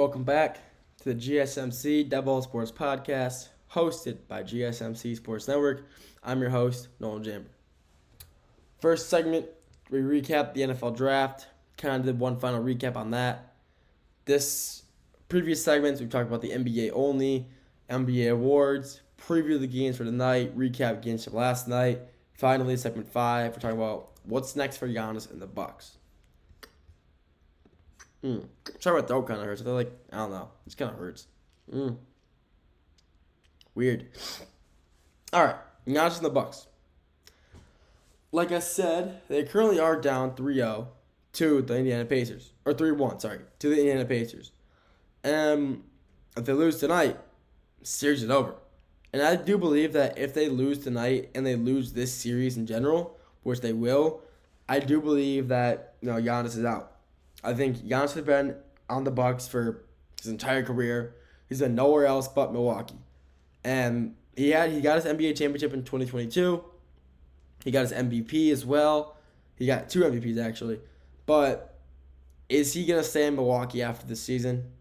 Welcome back to the GSMC Devil Sports Podcast, hosted by GSMC Sports Network. I'm your host, Nolan Jamber. First segment, we recap the NFL Draft. Kind of did one final recap on that. This previous segments, we've talked about the NBA only, NBA awards, preview the games for tonight, recap games from last night. Finally, segment 5, we're talking about what's next for Giannis and the Bucks. Sorry, my throat kind of hurts. I feel like, I don't know. It kind of hurts. Weird. All right. Giannis and the Bucks. Like I said, they currently are down 3-0 to the Indiana Pacers. Or 3-1, sorry. To the Indiana Pacers. And if they lose tonight, series is over. And I do believe that if they lose tonight and they lose this series in general, which they will, I do believe that, Giannis is out. I think Giannis has been on the Bucks for his entire career. He's been nowhere else but Milwaukee. And he got his NBA championship in 2022. He got his MVP as well. He got 2 MVPs actually. But is he going to stay in Milwaukee after this season?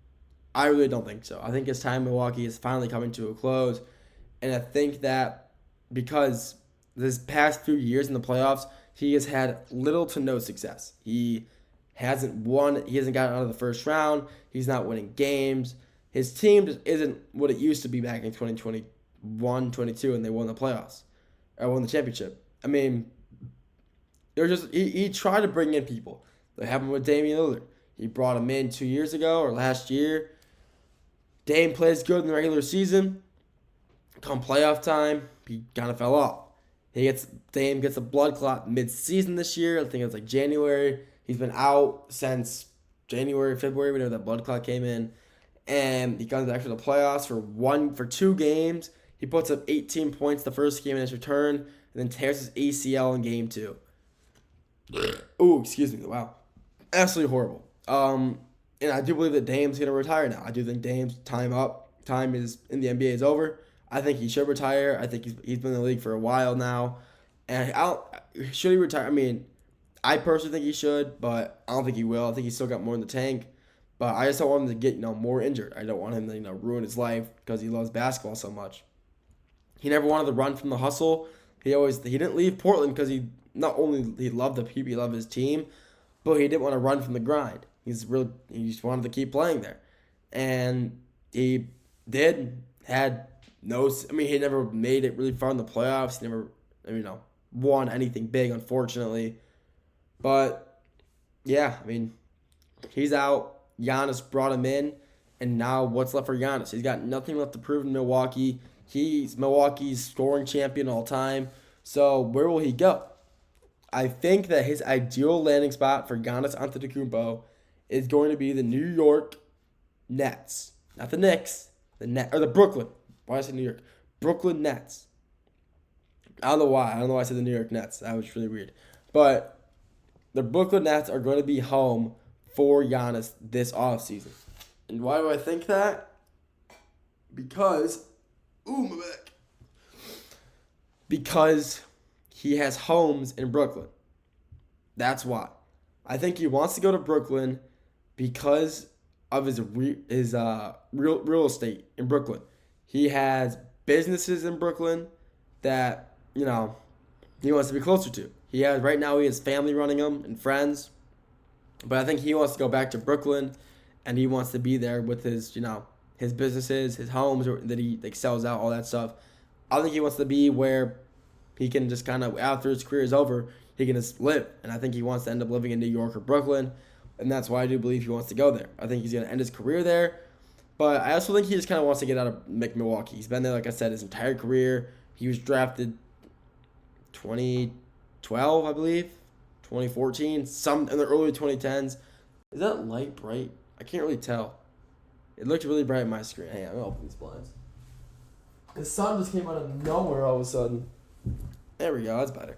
I really don't think so. I think his time in Milwaukee is finally coming to a close. And I think that because this past few years in the playoffs, he has had little to no success. He hasn't won. He hasn't gotten out of the first round. He's not winning games. His team just isn't what it used to be back in 2021, 22, and they won the playoffs. Or won the championship. I mean, he tried to bring in people. That happened with Damian Lillard. He brought him in 2 years ago or last year. Dame plays good in the regular season. Come playoff time, he kind of fell off. Dame gets a blood clot mid-season this year. I think it's like January. He's been out since January, February, whenever that blood clot came in. And he comes back for the playoffs for 2 games. He puts up 18 points the first game in his return, and then tears his ACL in game 2. Ooh, excuse me. Wow. Absolutely horrible. And I do believe that Dame's going to retire now. I do think Dame's time is in the NBA is over. I think he should retire. I think he's been in the league for a while now. And should he retire? I mean, I personally think he should, but I don't think he will. I think he's still got more in the tank. But I just don't want him to get, more injured. I don't want him to, ruin his life because he loves basketball so much. He never wanted to run from the hustle. He didn't leave Portland because he loved the people, he loved his team, but he didn't want to he just wanted to keep playing there. And he he never made it really far in the playoffs. He never, won anything big, unfortunately. But, yeah, he's out. Giannis brought him in, and now what's left for Giannis? He's got nothing left to prove in Milwaukee. He's Milwaukee's scoring champion all time. So where will he go? I think that his ideal landing spot for Giannis Antetokounmpo is going to be the New York Nets. Not the Knicks. The Brooklyn. Why did I say New York? Brooklyn Nets. I don't know why. I said the New York Nets. That was really weird. But the Brooklyn Nets are going to be home for Giannis this offseason. And why do I think that? Because, my back. Because he has homes in Brooklyn. That's why. I think he wants to go to Brooklyn because of his real estate in Brooklyn. He has businesses in Brooklyn that, he wants to be closer to. He has family running them and friends. But I think he wants to go back to Brooklyn, and he wants to be there with his, his businesses, his homes that he sells out, all that stuff. I think he wants to be where he can just kind of, after his career is over, he can just live. And I think he wants to end up living in New York or Brooklyn, and that's why I do believe he wants to go there. I think he's going to end his career there, but I also think he just kind of wants to get out of Milwaukee. He's been there, like I said, his entire career. He was drafted 2012, I believe. 2014, some in the early 2010s. Is that light bright? I can't really tell. It looked really bright on my screen. Hang on, I'm going to open these blinds. The sun just came out of nowhere all of a sudden. There we go, that's better.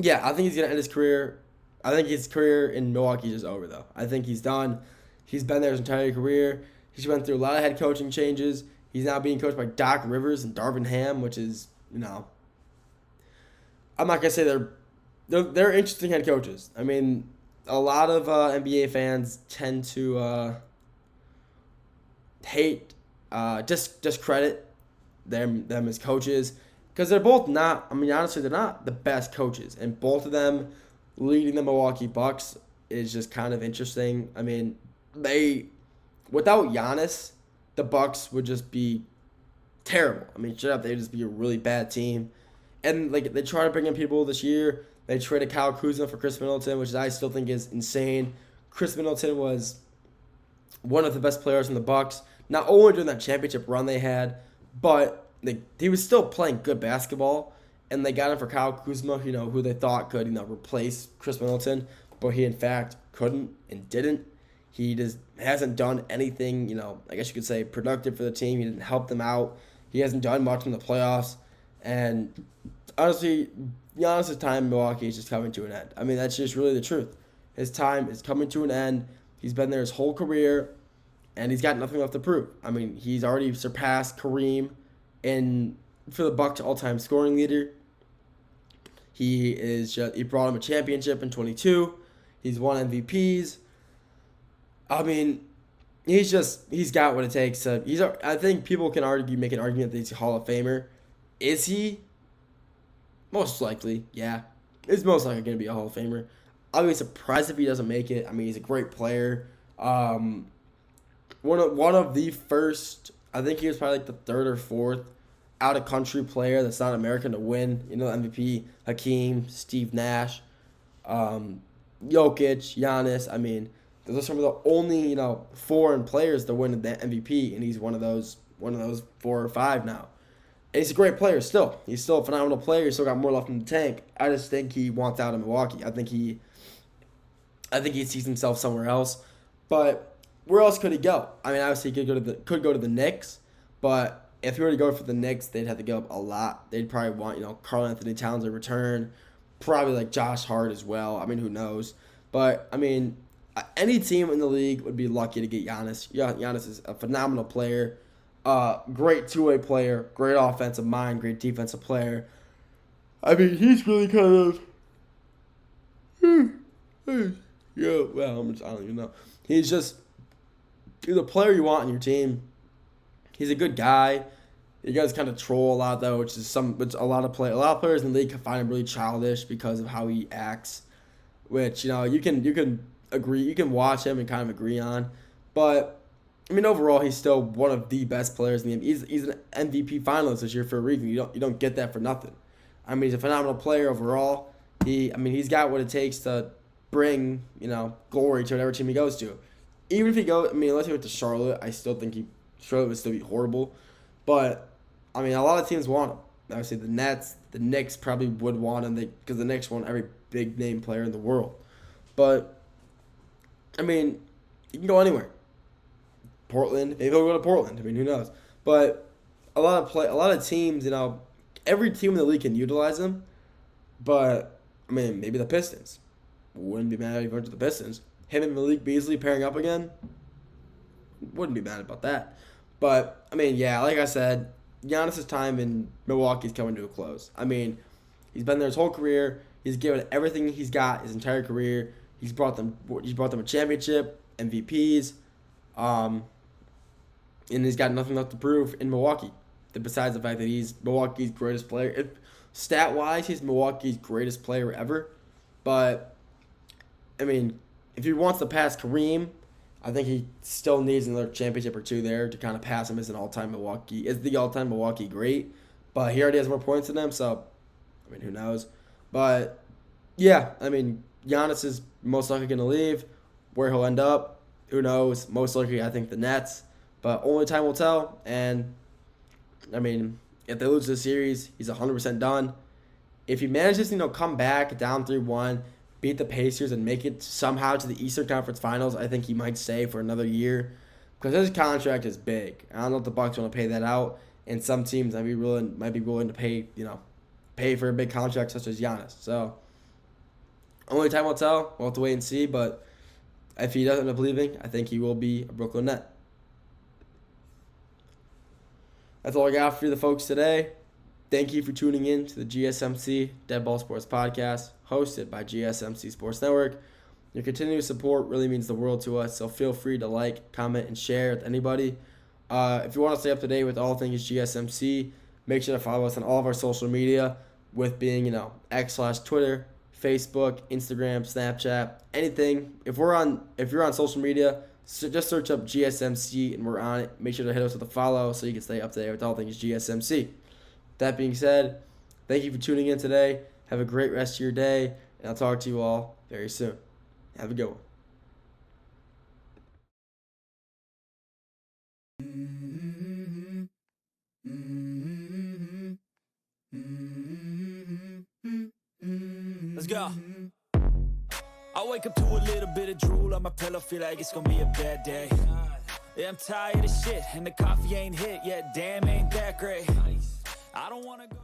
Yeah, I think he's going to end his career. I think his career in Milwaukee is over, though. I think he's done. He's been there his entire career. He's went through a lot of head coaching changes. He's now being coached by Doc Rivers and Darvin Ham, which is, I'm not gonna say they're interesting head coaches. a lot of NBA fans tend to hate, discredit them as coaches because they're both not. I mean, honestly, they're not the best coaches, and both of them leading the Milwaukee Bucks is just kind of interesting. I mean, without Giannis, the Bucks would just be terrible. I mean, straight up, they'd just be a really bad team. And like they try to bring in people this year. They traded Kyle Kuzma for Chris Middleton, which I still think is insane. Chris Middleton was one of the best players in the Bucks, not only during that championship run they had, but he was still playing good basketball. And they got him for Kyle Kuzma, who they thought could, replace Chris Middleton, but he in fact couldn't and didn't. He just hasn't done anything, I guess you could say productive for the team. He didn't help them out. He hasn't done much in the playoffs. And honestly, Giannis' time in Milwaukee is just coming to an end. I mean, that's just really the truth. His time is coming to an end. He's been there his whole career, and he's got nothing left to prove. I mean, he's already surpassed Kareem for the Bucks all-time scoring leader. He brought him a championship in 22. He's won MVPs. I mean, he's got what it takes. I think people can make an argument that he's a Hall of Famer. Is he? Most likely, yeah. He's most likely going to be a Hall of Famer. I'll be surprised if he doesn't make it. I mean, he's a great player. One of the first, I think he was probably like the third or fourth out-of-country player that's not American to win, MVP. Hakeem, Steve Nash, Jokic, Giannis. I mean, those are some of the only, foreign players to win the MVP, and he's one of those 4 or 5 now. And he's a great player still. He's still a phenomenal player. He's still got more left in the tank. I just think he wants out of Milwaukee. I think he sees himself somewhere else. But where else could he go? I mean, obviously he could go to the Knicks, but if he were to go for the Knicks, they'd have to give up a lot. They'd probably want, Karl Anthony Towns in return, probably like Josh Hart as well. I mean, who knows? But I mean, any team in the league would be lucky to get Giannis. Giannis is a phenomenal player, great two-way player, great offensive mind, great defensive player. I mean, he's really kind of, I don't even know. He's a player you want on your team. He's a good guy. You guys kind of troll a lot though, which a lot of players in the league can find him really childish because of how he acts. Which you can agree, you can watch him and kind of agree on, but I mean overall he's still one of the best players in the NBA. He's an MVP finalist this year for a reason. You don't get that for nothing. I mean, he's a phenomenal player overall. He's got what it takes to bring glory to whatever team he goes to. Even if he goes, unless he went to Charlotte, I still think Charlotte would still be horrible. But I mean, a lot of teams want him. Obviously, the Knicks probably would want him because the Knicks want every big name player in the world. But I mean, you can go anywhere. Portland, maybe he'll go to Portland. I mean, who knows? But a lot of teams, every team in the league can utilize him. But I mean, maybe the Pistons. Wouldn't be mad if he went to the Pistons. Him and Malik Beasley pairing up again. Wouldn't be mad about that. But I mean, yeah, like I said, Giannis' time in Milwaukee is coming to a close. I mean, he's been there his whole career. He's given everything he's got his entire career. He's brought them a championship, MVPs, and he's got nothing left to prove in Milwaukee. Besides the fact that he's Milwaukee's greatest player. Stat-wise, he's Milwaukee's greatest player ever. But, I mean, if he wants to pass Kareem, I think he still needs another championship or two there to kind of pass him as the all-time Milwaukee great. But he already has more points than him, so, I mean, who knows? But, yeah, I mean, Giannis is most likely going to leave. Where he'll end up, who knows? Most likely, I think, the Nets. But only time will tell. And, I mean, if they lose this series, he's 100% done. If he manages to, come back down 3-1, beat the Pacers, and make it somehow to the Eastern Conference Finals, I think he might stay for another year. Because his contract is big. I don't know if the Bucks want to pay that out. And some teams might be willing to pay for a big contract such as Giannis. So, only time will tell. We'll have to wait and see. But if he doesn't end up leaving, I think he will be a Brooklyn Net. That's all I got for you, the folks, today. Thank you for tuning in to the GSMC Dead Ball Sports Podcast, hosted by GSMC Sports Network. Your continued support really means the world to us, so feel free to like, comment, and share with anybody. If you want to stay up to date with all things GSMC, make sure to follow us on all of our social media, with being, X/Twitter, Facebook, Instagram, Snapchat, anything. If you're on social media, so just search up GSMC and we're on it. Make sure to hit us with a follow so you can stay up to date with all things GSMC. That being said, thank you for tuning in today. Have a great rest of your day, and I'll talk to you all very soon. Have a good one. Let's go. I wake up to a little bit of drool on my pillow, feel like it's gonna be a bad day. Yeah, I'm tired of shit, and the coffee ain't hit yet, damn, ain't that great. I don't wanna go.